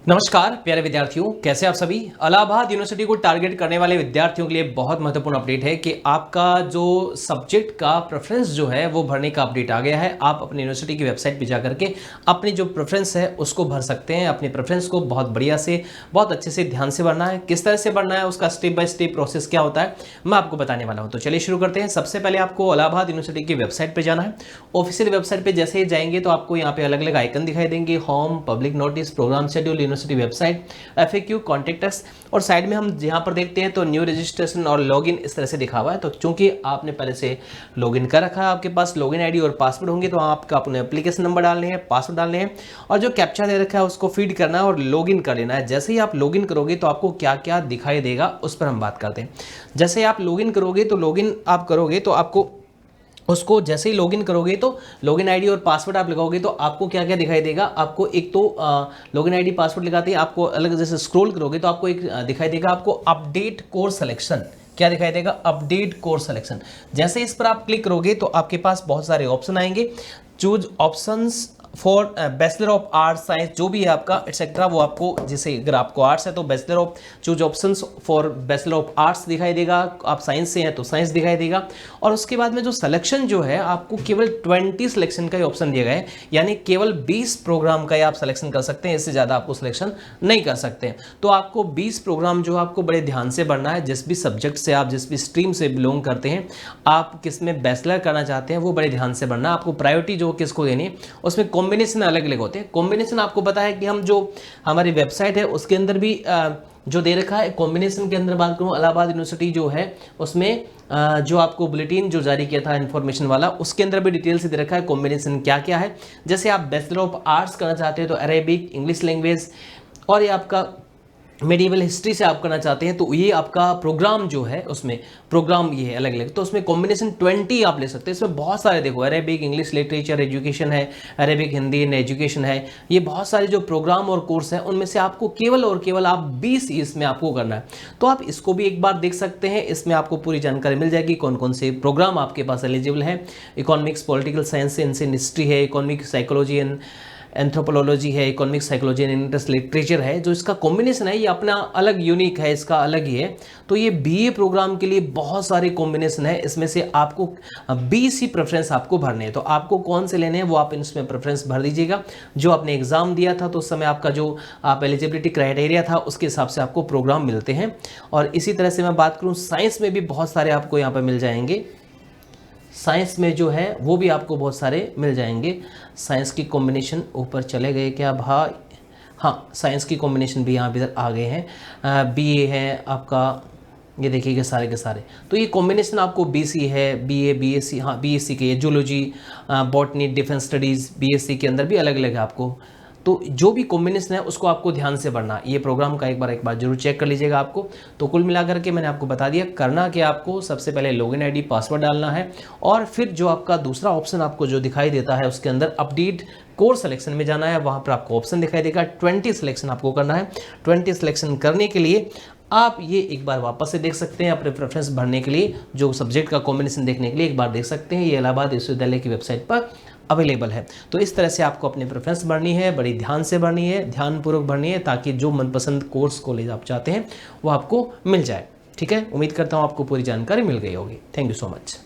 नमस्कार प्यारे विद्यार्थियों, कैसे आप सभी। इलाहाबाद यूनिवर्सिटी को टारगेट करने वाले विद्यार्थियों के लिए बहुत महत्वपूर्ण अपडेट है कि आपका जो सब्जेक्ट का प्रेफरेंस जो है वो भरने का अपडेट आ गया है। आप अपनी यूनिवर्सिटी की वेबसाइट पे जा करके अपनी जो प्रेफरेंस है उसको भर सकते हैं। अपने प्रेफरेंस को बहुत बढ़िया से, बहुत अच्छे से, ध्यान से भरना है। किस तरह से भरना है, उसका स्टेप बाय स्टेप प्रोसेस क्या होता है, मैं आपको बताने वाला हूँ। तो चलिए शुरू करते हैं। सबसे पहले आपको इलाहाबाद यूनिवर्सिटी की वेबसाइट पर जाना है। ऑफिशियल वेबसाइट पर जैसे ही जाएंगे तो आपको यहाँ पे अलग अलग आइकन दिखाई देंगे। Home, public notice, program schedule, university website, FAQ, contact us, और साइड में हम यहाँ पर देखते हैं तो न्यू रजिस्ट्रेशन और लॉगिन इस तरह से दिखा हुआ है। तो चूंकि आपने पहले से लॉगिन कर रखा है, आपके पास लॉगिन आईडी और पासवर्ड होंगे, तो आपका अपने एप्लीकेशन नंबर डालने हैं, पासवर्ड डालने हैं और जो कैप्चा दे रखा है उसको फीड करना है और लॉगिन कर लेना है। जैसे ही आप लॉगिन करोगे तो आपको क्या क्या दिखाई देगा उस पर हम बात करते हैं। जैसे आप लॉगिन करोगे तो लॉगिन आप करोगे तो आपको उसको जैसे ही लॉगिन करोगे तो लॉगिन आईडी और पासवर्ड आप लगाओगे तो आपको क्या क्या दिखाई देगा। आपको एक तो लॉगिन आईडी पासवर्ड लगाते ही आपको अलग, जैसे स्क्रॉल करोगे तो आपको एक दिखाई देगा, आपको अपडेट कोर्स सिलेक्शन। क्या दिखाई देगा? Update course selection. जैसे इस पर आप क्लिक करोगे तो आपके पास बहुत सारे ऑप्शन आएंगे। Choose options for bachelor of arts, science, जो भी है आपका एक्सेट्रा, वो आपको, जैसे अगर आपको आर्ट्स है तो bachelor of, choose options for bachelor of arts दिखाई देगा। आप साइंस से हैं तो साइंस दिखाई देगा। और उसके बाद में जो सिलेक्शन जो है, आपको केवल 20 सिलेक्शन का ही ऑप्शन दिया गया है, यानी केवल 20 प्रोग्राम का ही आप सिलेक्शन कर सकते हैं। इससे ज़्यादा आपको सिलेक्शन नहीं कर सकते। तो आपको 20 प्रोग्राम जो आपको बड़े ध्यान से बढ़ना है। जिस भी सब्जेक्ट से आप, जिस भी स्ट्रीम से बिलोंग करते हैं, आप किस में बैचलर करना चाहते हैं, वो बड़े ध्यान से बढ़ना है। आपको प्रायोरिटी जो किसको देनी है, उसमें कॉम्बिनेशन अलग अलग होते हैं। कॉम्बिनेशन आपको पता है कि हम जो हमारी वेबसाइट है उसके अंदर भी जो दे रखा है, कॉम्बिनेशन के अंदर बात करूं, इलाहाबाद यूनिवर्सिटी जो है उसमें जो आपको बुलेटिन जो जारी किया था इन्फॉर्मेशन वाला, उसके अंदर भी डिटेल से दे रखा है कॉम्बिनेशन क्या क्या है। जैसे आप बैचलर ऑफ आर्ट्स करना चाहते हैं तो अरेबिक, इंग्लिश लैंग्वेज, और ये आपका मेडिवल हिस्ट्री से आप करना चाहते हैं तो ये आपका प्रोग्राम जो है उसमें प्रोग्राम ये है अलग अलग। तो उसमें कॉम्बिनेशन 20 आप ले सकते हैं। इसमें बहुत सारे, देखो, अरेबिक, इंग्लिश लिटरेचर एजुकेशन है, अरेबिक हिंदी एंड एजुकेशन है, ये बहुत सारे जो प्रोग्राम और कोर्स हैं उनमें से आपको केवल और केवल आप 20 इसमें आपको करना है। तो आप इसको भी एक बार देख सकते हैं। इसमें आपको पूरी जानकारी मिल जाएगी कौन कौन से प्रोग्राम आपके पास एलिजिबल है। Economics, political science and history है, इकोनॉमिक साइकोलॉजी एंड एंथ्रोपोलॉजी है, economic psychology and interest literature है। जो इसका कॉम्बिनेशन है ये अपना अलग यूनिक है, इसका अलग ही है। तो ये BA प्रोग्राम के लिए बहुत सारे कॉम्बिनेशन है। इसमें से आपको 20 ही प्रेफरेंस आपको भरने हैं। तो आपको कौन से लेने हैं वो आप इसमें प्रेफरेंस भर दीजिएगा। जो आपने एग्जाम दिया था तो उस समय आपका जो आप एलिजिबिलिटी क्राइटेरिया था उसके हिसाब से आपको प्रोग्राम मिलते हैं। और इसी तरह से मैं बात करूँ, साइंस में भी बहुत सारे आपको यहाँ पर मिल जाएंगे। साइंस में जो है वो भी आपको बहुत सारे मिल जाएंगे। साइंस की कॉम्बिनेशन ऊपर चले गए क्या भाई? हाँ, साइंस की कॉम्बिनेशन भी यहाँ पे आ गए हैं। BA है आपका, ये देखिएगा सारे के सारे। तो ये कॉम्बिनेशन आपको BC है, BA, BSc, हाँ BSc के zoology, botany, defence studies, BSc के अंदर भी अलग अलग है आपको। तो जो भी कॉम्बिनेशन है उसको आपको ध्यान से पढ़ना। ये प्रोग्राम का एक बार जरूर चेक कर लीजिएगा आपको। तो कुल मिलाकर के मैंने आपको बता दिया करना कि आपको सबसे पहले लॉगिन आईडी, पासवर्ड डालना है और फिर जो आपका दूसरा ऑप्शन आपको जो दिखाई देता है उसके अंदर अपडेट कोर्स सिलेक्शन में जाना है। वहाँ पर आपको ऑप्शन दिखाई देगा 20 सिलेक्शन आपको करना है। 20 सिलेक्शन करने के लिए आप ये एक बार वापस से देख सकते हैं। अपने प्रेफरेंस भरने के लिए, जो सब्जेक्ट का कॉम्बिनेशन देखने के लिए एक बार देख सकते हैं। ये इलाहाबाद विश्वविद्यालय की वेबसाइट पर अवेलेबल है। तो इस तरह से आपको अपनी प्रेफरेंस भरनी है, बड़ी ध्यान से भरनी है, ध्यानपूर्वक भरनी है, ताकि जो मनपसंद कोर्स कॉलेज आप चाहते हैं वो आपको मिल जाए। ठीक है, उम्मीद करता हूँ आपको पूरी जानकारी मिल गई होगी। Thank you so much.